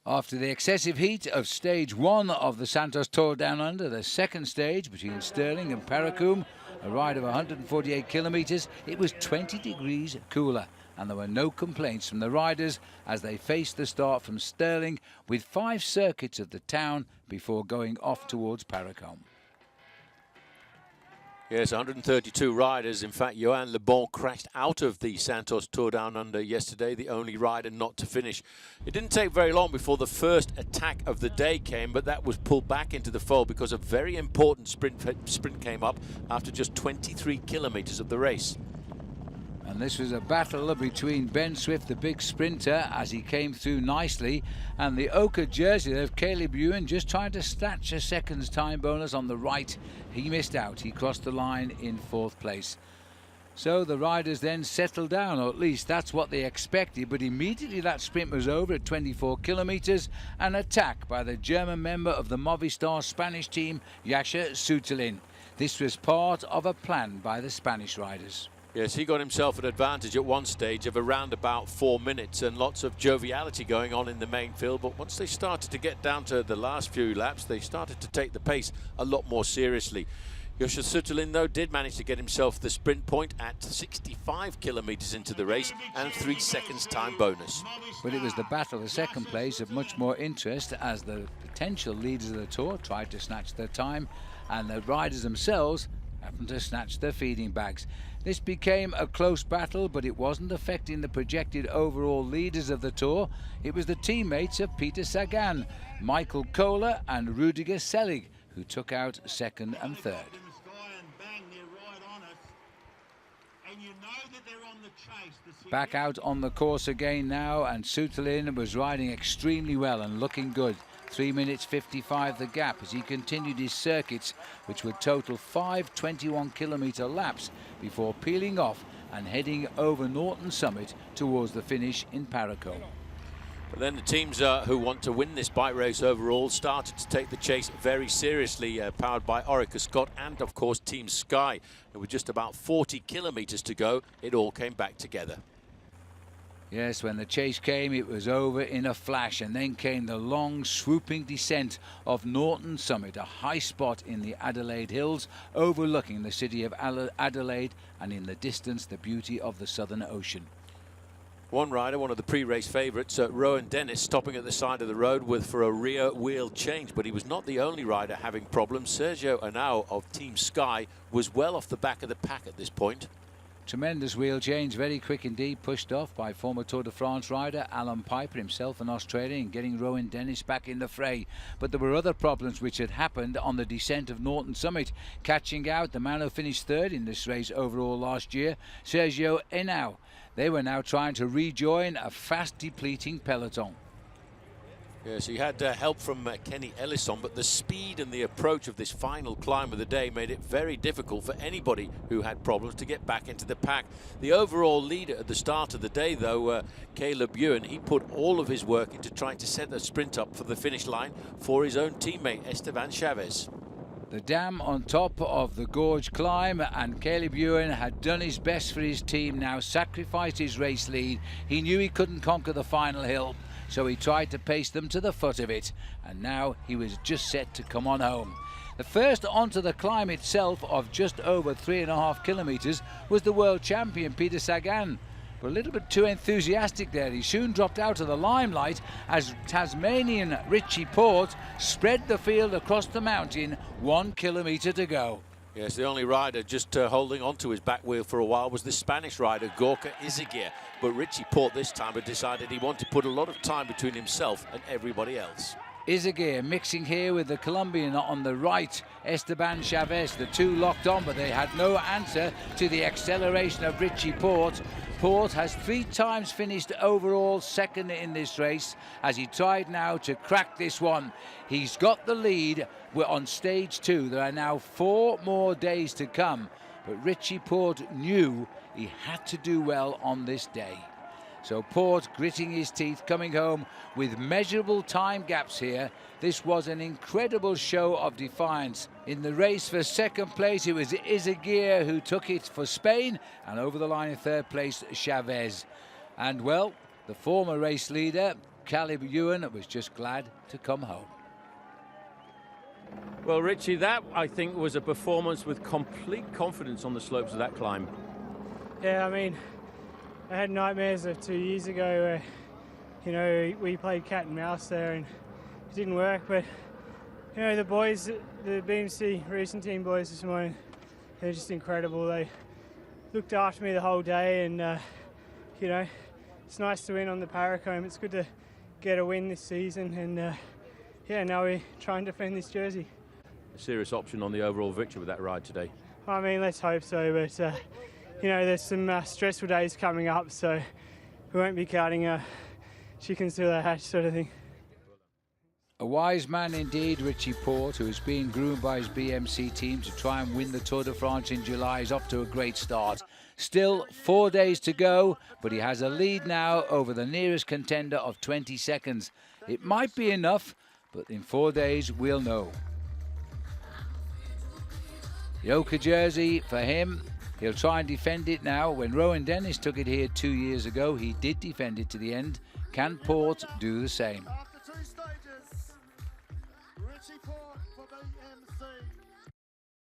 After the excessive heat of stage 1 of the Santos Tour Down Under, the second stage between Stirling and Paracombe, a ride of 148 kilometres, it was 20 degrees cooler, and there were no complaints from the riders as they faced the start from Stirling with 5 circuits of the town before going off towards Paracombe. Yes, 132 riders. In fact, Johan Le Bon crashed out of the Santos Tour Down Under yesterday, the only rider not to finish. It didn't take very long before the first attack of the day came, but that was pulled back into the fold because a very important sprint came up after just 23 kilometres of the race. And this was a battle between Ben Swift, the big sprinter, as he came through nicely, and the ochre jersey of Caleb Ewan just trying to snatch a second's time bonus on the right. He missed out. He crossed the line in 4th place. So the riders then settled down, or at least that's what they expected, but immediately that sprint was over at 24 kilometres, an attack by the German member of the Movistar Spanish team, Jascha Sütterlin. This was part of a plan by the Spanish riders. Yes, he got himself an advantage at one stage of around about 4 minutes and lots of joviality going on in the main field. But once they started to get down to the last few laps, they started to take the pace a lot more seriously. Jascha Sütterlin, though, did manage to get himself the sprint point at 65 kilometres into the race and 3 seconds time bonus. But it was the battle of second place of much more interest as the potential leaders of the Tour tried to snatch their time and the riders themselves happened to snatch their feeding bags. This became a close battle, but it wasn't affecting the projected overall leaders of the Tour. It was the teammates of Peter Sagan, Michael Kohler and Rüdiger Selig, who took out 2nd and 3rd. Back out on the course again now, and Sütterlin was riding extremely well and looking good. 3 minutes 55 the gap as he continued his circuits, which would total 5 21-kilometre laps before peeling off and heading over Norton Summit towards the finish in Paracombe. But then the teams who want to win this bike race overall started to take the chase very seriously, powered by Orica-Scott and, of course, Team Sky. And with just about 40 kilometres to go, it all came back together. Yes, when the chase came, it was over in a flash, and then came the long, swooping descent of Norton Summit, a high spot in the Adelaide Hills, overlooking the city of Adelaide, and in the distance, the beauty of the Southern Ocean. One rider, one of the pre-race favourites, Rowan Dennis, stopping at the side of the road for a rear wheel change, but he was not the only rider having problems. Sergio Henao of Team Sky was well off the back of the pack at this point. Tremendous wheel change, very quick indeed, pushed off by former Tour de France rider Alan Piper, himself an Australian, getting Rowan Dennis back in the fray. But there were other problems which had happened on the descent of Norton Summit, catching out the man who finished 3rd in this race overall last year, Sergio Henao. They were now trying to rejoin a fast depleting peloton. Yes, he had help from Kenny Ellison, but the speed and the approach of this final climb of the day made it very difficult for anybody who had problems to get back into the pack. The overall leader at the start of the day, though, Caleb Ewan, he put all of his work into trying to set a sprint up for the finish line for his own teammate, Esteban Chaves. The dam on top of the gorge climb, and Caleb Ewan had done his best for his team, now sacrificed his race lead. He knew he couldn't conquer the final hill, so he tried to pace them to the foot of it, and now he was just set to come on home. The first onto the climb itself of just over 3.5 kilometres was the world champion Peter Sagan. But a little bit too enthusiastic there. He soon dropped out of the limelight as Tasmanian Richie Porte spread the field across the mountain, 1 kilometre to go. Yes, the only rider just holding on to his back wheel for a while was the Spanish rider Gorka Izagirre. But Richie Porte this time had decided he wanted to put a lot of time between himself and everybody else. Izagirre mixing here with the Colombian on the right, Esteban Chaves. The two locked on, but they had no answer to the acceleration of Richie Porte. Porte has 3 times finished overall 2nd in this race as he tried now to crack this one. He's got the lead. We're on stage 2. There are now 4 more days to come, but Richie Porte knew he had to do well on this day. So Porte gritting his teeth, coming home with measurable time gaps here. This was an incredible show of defiance. In the race for 2nd place, it was Izagirre who took it for Spain, and over the line in 3rd place, Chaves. And well, the former race leader Caleb Ewan was just glad to come home. Well, Richie, that I think was a performance with complete confidence on the slopes of that climb. Yeah, I mean, I had nightmares of 2 years ago where, you know, we played cat and mouse there and it didn't work. But, you know, the boys, the BMC Racing Team boys this morning, they're just incredible. They looked after me the whole day and, you know, it's nice to win on the Paracombe. It's good to get a win this season and, yeah, now we try and defend this jersey. A serious option on the overall victory with that ride today. I mean, let's hope so, but you know, there's some stressful days coming up, so we won't be counting chickens till they hatch, sort of thing. A wise man indeed, Richie Porte, who is being groomed by his BMC team to try and win the Tour de France in July, is off to a great start. Still 4 days to go, but he has a lead now over the nearest contender of 20 seconds. It might be enough, but in 4 days we'll know. The Ochre jersey for him, he'll try and defend it now. When Rowan Dennis took it here 2 years ago, he did defend it to the end. Can Porte do the same?